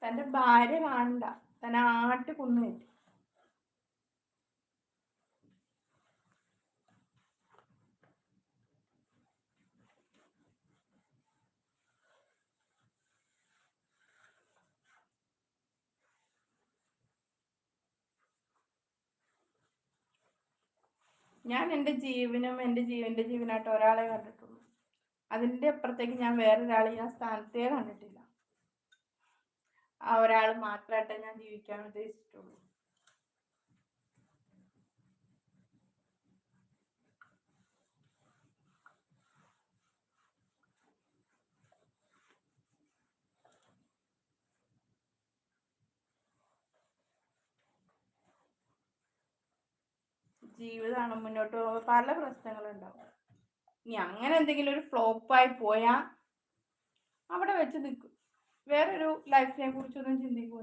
തൻ്റെ ഭാര്യ കാണണ്ട, തന്നെ ആട്ടി കൊന്നു കയറ്റി. ഞാൻ എൻ്റെ ജീവനും എൻ്റെ ജീവനായിട്ട് ഒരാളെ കണ്ടിട്ടുള്ളൂ. അതിൻ്റെ അപ്പുറത്തേക്ക് ഞാൻ വേറൊരാളെ ഞാൻ സ്ഥാനത്തേ കണ്ടിട്ടില്ല. ആ ഒരാൾ മാത്രമായിട്ടേ ഞാൻ ജീവിക്കാൻ ഉദ്ദേശിച്ചിട്ടുള്ളൂ. ജീവിതമാണ് മുന്നോട്ട് പോകുമ്പോൾ പല പ്രശ്നങ്ങളുണ്ടാവും. ഇനി അങ്ങനെ എന്തെങ്കിലും ഒരു ഫ്ലോപ്പായി പോയാൽ അവിടെ വെച്ച് നിൽക്കും. വേറൊരു ലൈഫിനെ കുറിച്ചൊന്നും ചിന്തിക്കൂല.